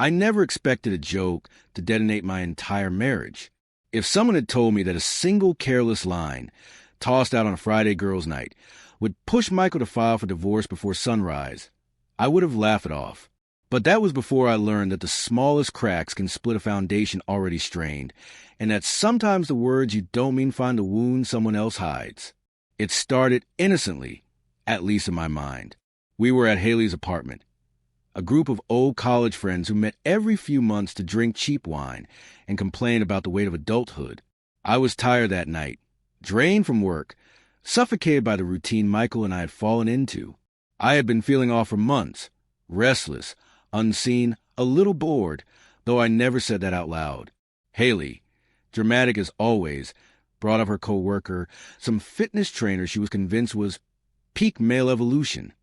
I never expected a joke to detonate my entire marriage. If someone had told me that a single careless line, tossed out on a Friday girls' night, would push Michael to file for divorce before sunrise, I would have laughed it off. But that was before I learned that the smallest cracks can split a foundation already strained, and that sometimes the words you don't mean find the wound someone else hides. It started innocently, at least in my mind. We were at Haley's apartment, a group of old college friends who met every few months to drink cheap wine and complain about the weight of adulthood. I was tired that night, drained from work, suffocated by the routine Michael and I had fallen into. I had been feeling off for months, restless, unseen, a little bored, though I never said that out loud. Haley, dramatic as always, brought up her co-worker, some fitness trainer she was convinced was peak male evolution.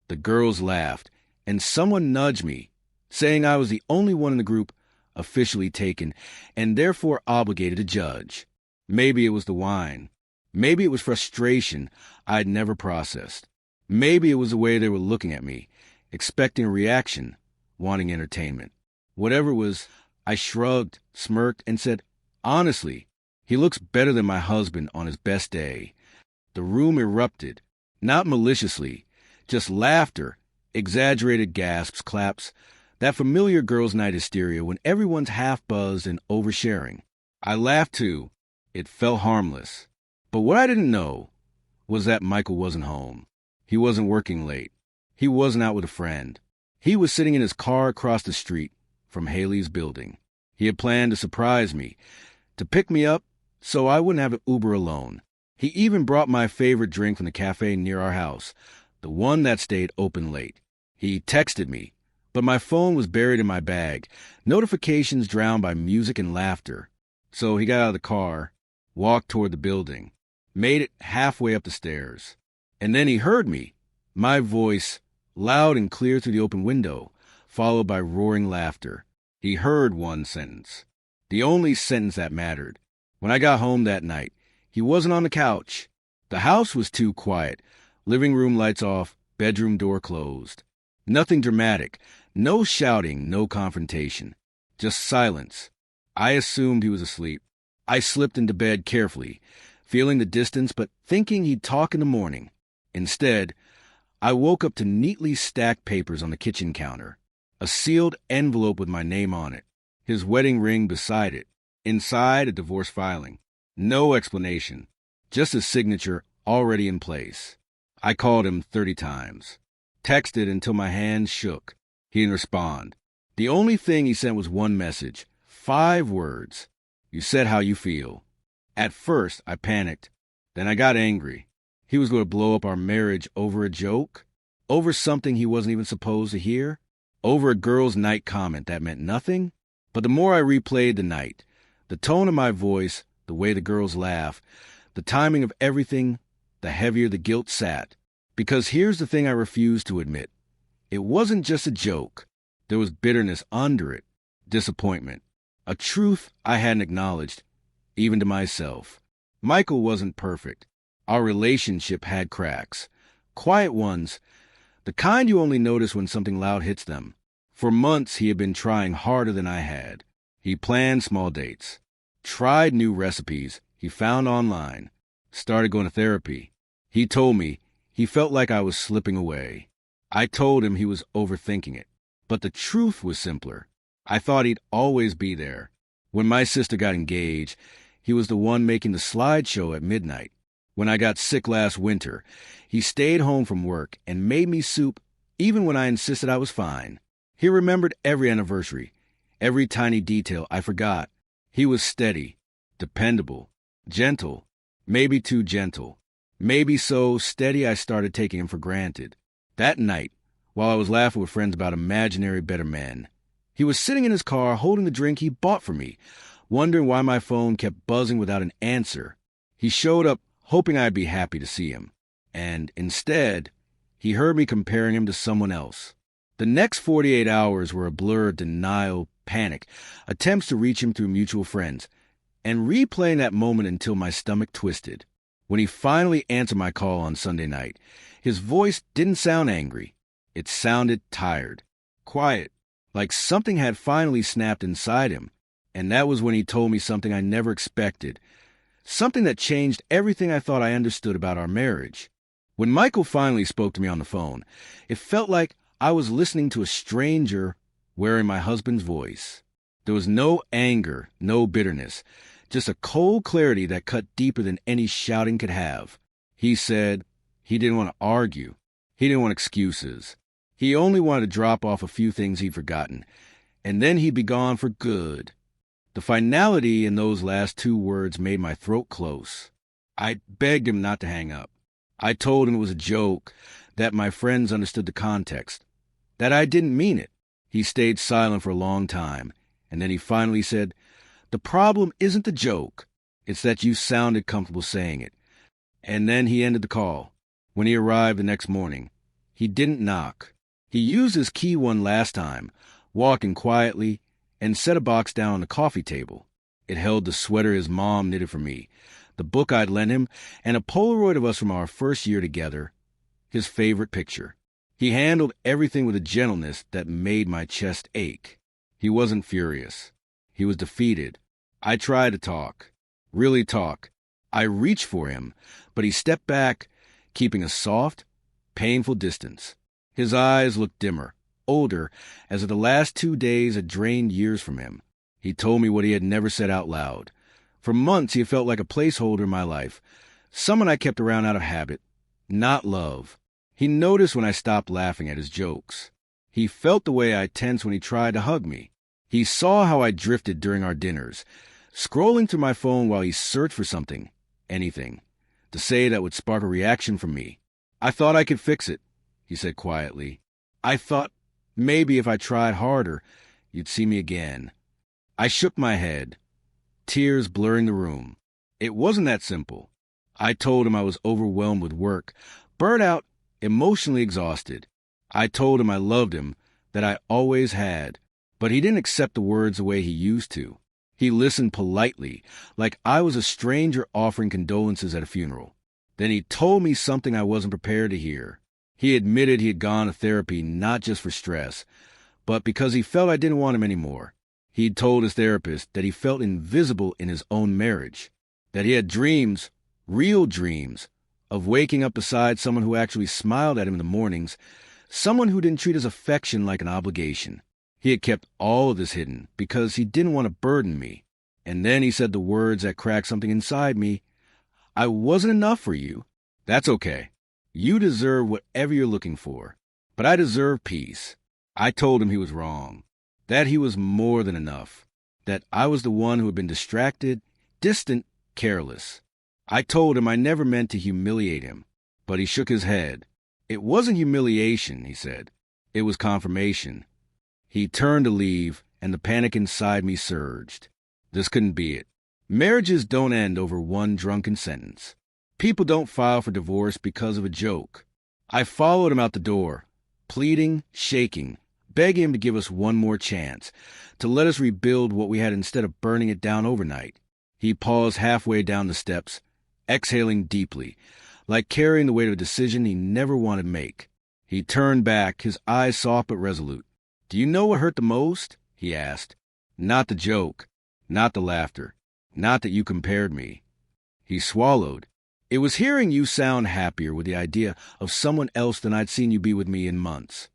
The girls laughed, and someone nudged me, saying I was the only one in the group officially taken and therefore obligated to judge. Maybe it was the wine. Maybe it was frustration I'd never processed. Maybe it was the way they were looking at me, expecting a reaction, wanting entertainment. Whatever it was, I shrugged, smirked, and said, "Honestly, he looks better than my husband on his best day." The room erupted, not maliciously, just laughter, exaggerated gasps, claps, that familiar girls' night hysteria when everyone's half-buzzed and oversharing. I laughed too. It felt harmless. But what I didn't know was that Michael wasn't home. He wasn't working late. He wasn't out with a friend. He was sitting in his car across the street from Haley's building. He had planned to surprise me, to pick me up so I wouldn't have to Uber alone. He even brought my favorite drink from the cafe near our house, the one that stayed open late. He texted me, but my phone was buried in my bag, notifications drowned by music and laughter. So he got out of the car, walked toward the building, made it halfway up the stairs. And then he heard me, my voice loud and clear through the open window, followed by roaring laughter. He heard one sentence, the only sentence that mattered. When I got home that night, he wasn't on the couch. The house was too quiet, living room lights off, bedroom door closed. Nothing dramatic, no shouting, no confrontation, just silence. I assumed he was asleep. I slipped into bed carefully, feeling the distance but thinking he'd talk in the morning. Instead, I woke up to neatly stacked papers on the kitchen counter, a sealed envelope with my name on it, his wedding ring beside it, inside a divorce filing. No explanation, just a signature already in place. I called him 30 times, texted until my hands shook. He didn't respond. The only thing he sent was one message, 5 words. "You said how you feel." At first, I panicked. Then I got angry. He was going to blow up our marriage over a joke? Over something he wasn't even supposed to hear? Over a girls' night comment that meant nothing? But the more I replayed the night, the tone of my voice, the way the girls laughed, the timing of everything, the heavier the guilt sat. Because here's the thing I refused to admit. It wasn't just a joke. There was bitterness under it, disappointment, a truth I hadn't acknowledged, even to myself. Michael wasn't perfect. Our relationship had cracks, quiet ones, the kind you only notice when something loud hits them. For months he had been trying harder than I had. He planned small dates, tried new recipes he found online, started going to therapy. He told me he felt like I was slipping away. I told him he was overthinking it. But the truth was simpler. I thought he'd always be there. When my sister got engaged, he was the one making the slideshow at midnight. When I got sick last winter, he stayed home from work and made me soup even when I insisted I was fine. He remembered every anniversary, every tiny detail I forgot. He was steady, dependable, gentle, maybe too gentle. Maybe so steady I started taking him for granted. That night, while I was laughing with friends about imaginary better men, he was sitting in his car holding the drink he bought for me, wondering why my phone kept buzzing without an answer. He showed up hoping I'd be happy to see him. And instead, he heard me comparing him to someone else. The next 48 hours were a blur of denial, panic, attempts to reach him through mutual friends, and replaying that moment until my stomach twisted. When he finally answered my call on Sunday night, his voice didn't sound angry. It sounded tired, quiet, like something had finally snapped inside him. And that was when he told me something I never expected, something that changed everything I thought I understood about our marriage. When Michael finally spoke to me on the phone, it felt like I was listening to a stranger wearing my husband's voice. There was no anger, no bitterness, just a cold clarity that cut deeper than any shouting could have. He said he didn't want to argue. He didn't want excuses. He only wanted to drop off a few things he'd forgotten, and then he'd be gone for good. The finality in those last two words made my throat close. I begged him not to hang up. I told him it was a joke, that my friends understood the context, that I didn't mean it. He stayed silent for a long time, and then he finally said, "The problem isn't the joke. It's that you sounded comfortable saying it." And then he ended the call. When he arrived the next morning, he didn't knock. He used his key one last time, walked in quietly, and set a box down on the coffee table. It held the sweater his mom knitted for me, the book I'd lent him, and a Polaroid of us from our first year together, his favorite picture. He handled everything with a gentleness that made my chest ache. He wasn't furious. He was defeated. I tried to talk, really talk. I reached for him, but he stepped back, keeping a soft, painful distance. His eyes looked dimmer, older, as if the last 2 days had drained years from him. He told me what he had never said out loud. For months he had felt like a placeholder in my life, someone I kept around out of habit, not love. He noticed when I stopped laughing at his jokes. He felt the way I tensed when he tried to hug me. He saw how I drifted during our dinners, scrolling through my phone while he searched for something, anything, to say that would spark a reaction from me. "I thought I could fix it," he said quietly. "I thought maybe if I tried harder, you'd see me again." I shook my head, tears blurring the room. It wasn't that simple. I told him I was overwhelmed with work, burnt out, emotionally exhausted. I told him I loved him, that I always had, but he didn't accept the words the way he used to. He listened politely, like I was a stranger offering condolences at a funeral. Then he told me something I wasn't prepared to hear. He admitted he had gone to therapy not just for stress, but because he felt I didn't want him anymore. He'd told his therapist that he felt invisible in his own marriage, that he had dreams, real dreams, of waking up beside someone who actually smiled at him in the mornings, someone who didn't treat his affection like an obligation. He had kept all of this hidden because he didn't want to burden me. And then he said the words that cracked something inside me. "I wasn't enough for you. That's okay. You deserve whatever you're looking for. But I deserve peace." I told him he was wrong, that he was more than enough, that I was the one who had been distracted, distant, careless. I told him I never meant to humiliate him, but he shook his head. "It wasn't humiliation," he said. "It was confirmation." He turned to leave, and the panic inside me surged. This couldn't be it. Marriages don't end over one drunken sentence. People don't file for divorce because of a joke. I followed him out the door, pleading, shaking, begging him to give us one more chance, to let us rebuild what we had instead of burning it down overnight. He paused halfway down the steps, exhaling deeply, like carrying the weight of a decision he never wanted to make. He turned back, his eyes soft but resolute. "Do you know what hurt the most?" he asked. "Not the joke, not the laughter, not that you compared me." He swallowed. "It was hearing you sound happier with the idea of someone else than I'd seen you be with me in months."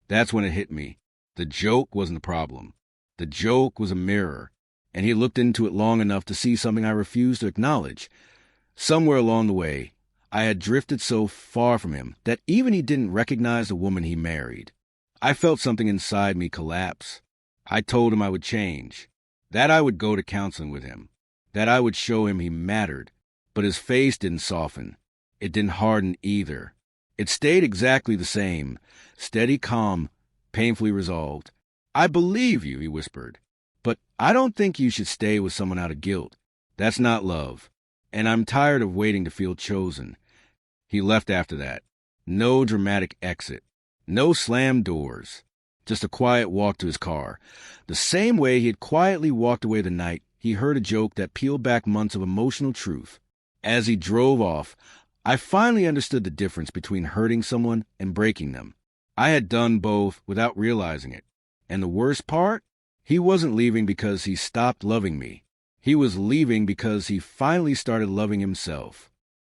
That's when it hit me. The joke wasn't the problem. The joke was a mirror, and he looked into it long enough to see something I refused to acknowledge. Somewhere along the way, I had drifted so far from him that even he didn't recognize the woman he married. I felt something inside me collapse. I told him I would change, that I would go to counseling with him, that I would show him he mattered. But his face didn't soften. It didn't harden either. It stayed exactly the same, steady, calm, painfully resolved. "I believe you," he whispered, "but I don't think you should stay with someone out of guilt. That's not love. And I'm tired of waiting to feel chosen." He left after that. No dramatic exit. No slammed doors. Just a quiet walk to his car. The same way he had quietly walked away the night he heard a joke that peeled back months of emotional truth. As he drove off, I finally understood the difference between hurting someone and breaking them. I had done both without realizing it. And the worst part? He wasn't leaving because he stopped loving me. He was leaving because he finally started loving himself.